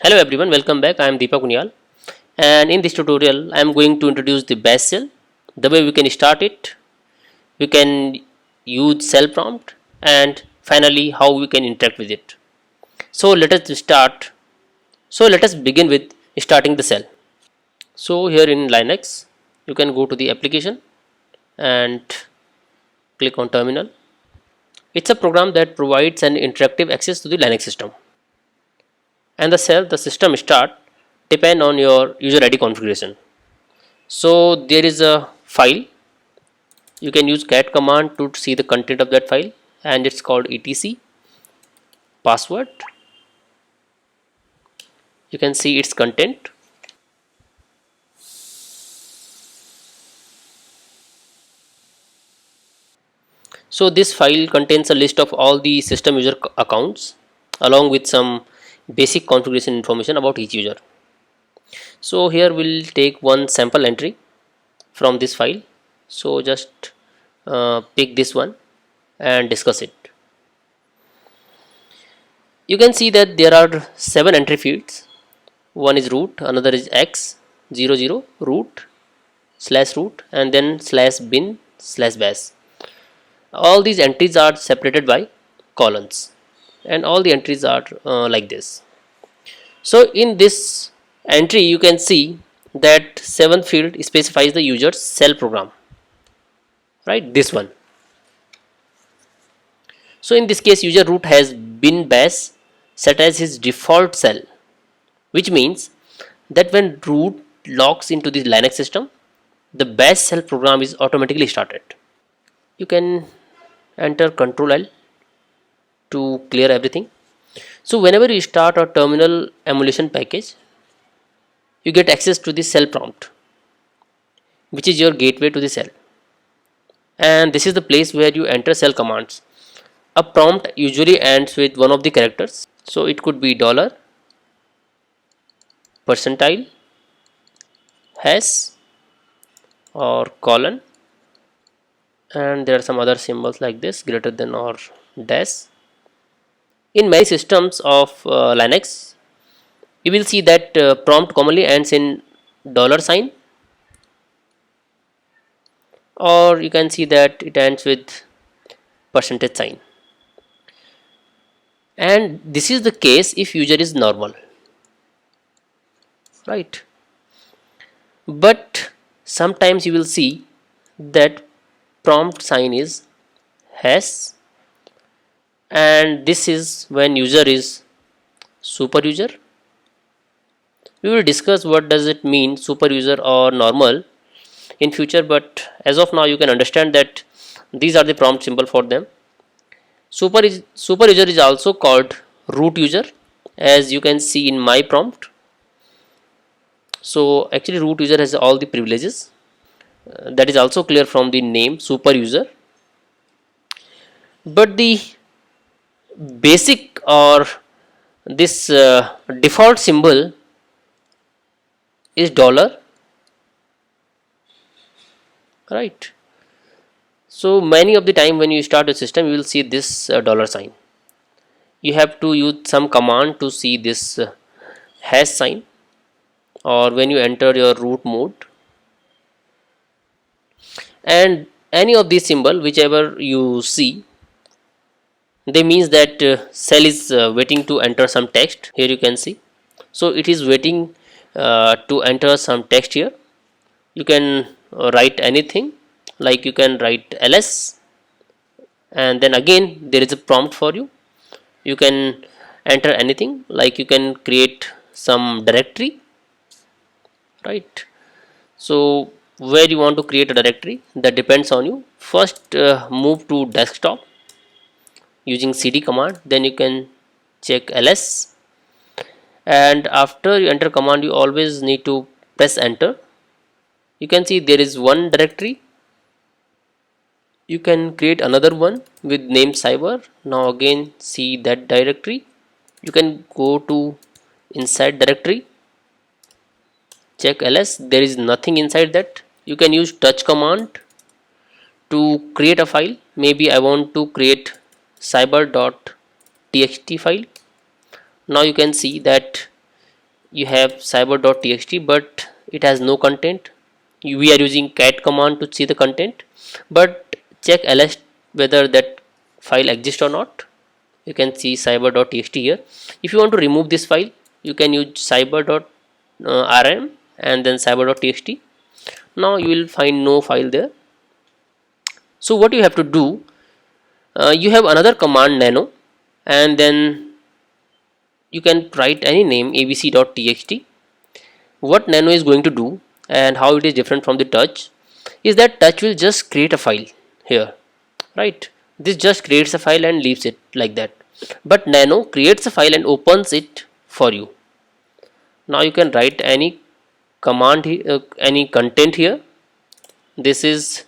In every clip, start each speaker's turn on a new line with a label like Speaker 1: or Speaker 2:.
Speaker 1: Hello everyone, welcome back. I am Deepak Unyal, and in this tutorial I am going to introduce the bash shell, the way we can start it, we can use shell prompt, and finally how we can interact with it. So let us start. So let us begin with starting the shell. So here in Linux you can go to the application and click on terminal. It's a program that provides an interactive access to the Linux system, and the shell the system start depend on your user ID configuration. So there is a file. You can use cat command to see the content of that file, and it's called etc password. You can see its content. So this file contains a list of all the system user accounts along with some basic configuration information about each user. So here we'll take one sample entry from this file. So just pick this one and discuss it. You can see that there are 7 entry fields. One is root, another is x 00 root /root, and then /bin /bash. All these entries are separated by colons, and all the entries are like this. So in this entry you can see that 7th field specifies the user's shell program, right, this one. So in this case user root has bin bash set as his default shell, which means that when root logs into the Linux system, the bash shell program is automatically started. You can enter Ctrl L to clear everything. So whenever you start a terminal emulation package, you get access to the shell prompt, which is your gateway to the shell, and this is the place where you enter shell commands. A prompt usually ends with one of the characters, so it could be dollar, percentile, hash, or colon, and there are some other symbols like this, greater than or dash. In many systems of Linux, you will see that prompt commonly ends in dollar sign, or you can see that it ends with percentage sign, and this is the case if user is normal, right? But sometimes you will see that prompt sign is hash, and this is when user is super user. We will discuss what does it mean super user or normal in future, but as of now you can understand that these are the prompt symbol for them. Super user is also called root user, as you can see in my prompt. So actually root user has all the privileges. That is also clear from the name super user. But the basic or this default symbol is dollar, right? So many of the time when you start a system you will see this dollar sign. You have to use some command to see this hash sign, or when you enter your root mode, and any of these symbol whichever you see, they means that cell is waiting to enter some text. Here you can see, so it is waiting to enter some text here. You can write anything, like you can write ls, and then again there is a prompt for you. You can enter anything, like you can create some directory, right? So where you want to create a directory, that depends on you. First move to desktop using cd command, then you can check ls, and after you enter command you always need to press enter. You can see there is one directory. You can create another one with name cyber. Now again see that directory. You can go to inside directory, check ls, there is nothing inside that. You can use touch command to create a file. Maybe I want to create cyber.txt file. Now you can see that you have cyber.txt, but it has no content. We are using cat command to see the content, but check ls whether that file exists or not. You can see cyber.txt here. If you want to remove this file, you can use cyber.rm and then cyber.txt. Now you will find no file there. So what you have to do, you have another command nano, and then you can write any name abc.txt. What nano is going to do and how it is different from the touch is that touch will just create a file here, right? This just creates a file and leaves it like that, but nano creates a file and opens it for you. Now you can write any command here, any content here. This is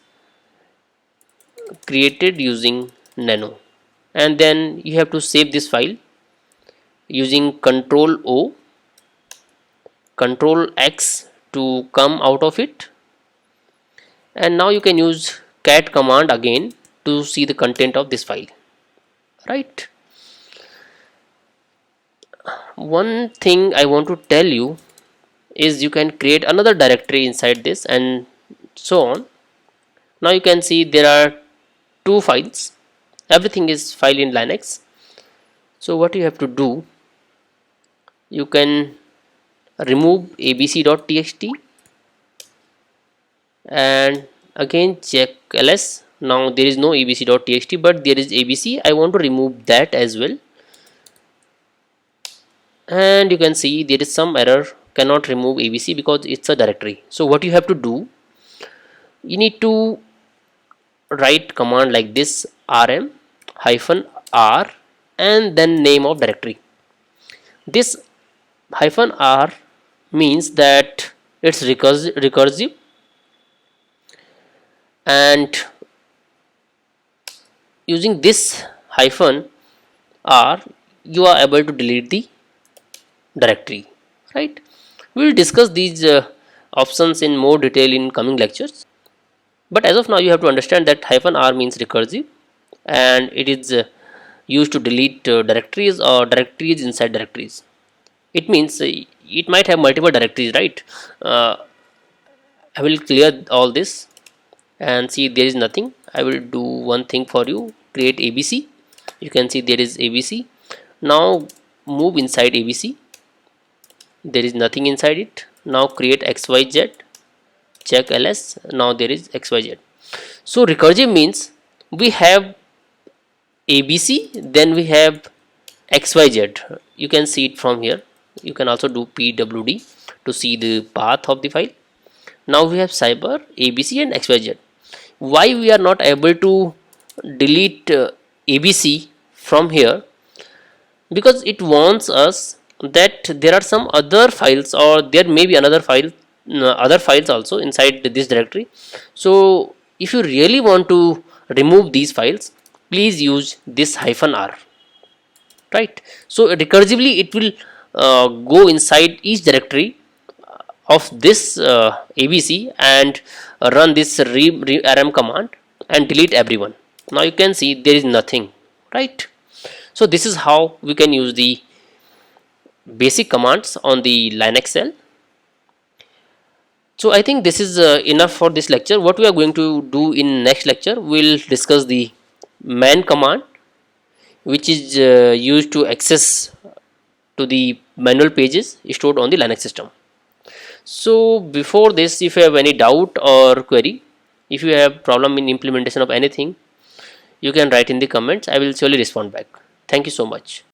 Speaker 1: created using nano, and then you have to save this file using control O, control X to come out of it, and now you can use cat command again to see the content of this file, right? One thing I want to tell you is you can create another directory inside this and so on. Now you can see there are two files. Everything is file in Linux. So what you have to do, you can remove abc.txt and again check ls. Now there is no abc.txt, but there is abc. I want to remove that as well, and you can see there is some error, cannot remove abc because it's a directory. So what you have to do, you need to write command like this, rm -r and then name of directory. This -r means that it's recursive, and using this -r you are able to delete the directory, right? We will discuss these options in more detail in coming lectures, but as of now you have to understand that -r means recursive, and it is used to delete directories or directories inside directories. It means it might have multiple directories, right? I will clear all this and see there is nothing. I will do one thing for you, create abc. You can see there is abc. Now move inside abc, there is nothing inside it. Now create xyz, check ls. Now there is xyz. So recursive means we have abc, then we have xyz. You can see it from here. You can also do pwd to see the path of the file. Now we have cyber, abc and xyz. Why we are not able to delete abc from here? Because it wants us that there are some other files, or there may be another file, other files also inside this directory. So if you really want to remove these files, please use this -r, right? So recursively it will go inside each directory of this abc and run this rm command and delete everyone. Now you can see there is nothing, right? So this is how we can use the basic commands on the Linux shell. So I think this is enough for this lecture. What we are going to do in next lecture, we'll discuss the man command, which is used to access to the manual pages stored on the Linux system. So before this, if you have any doubt or query, if you have problem in implementation of anything, you can write in the comments. I will surely respond back. Thank you so much.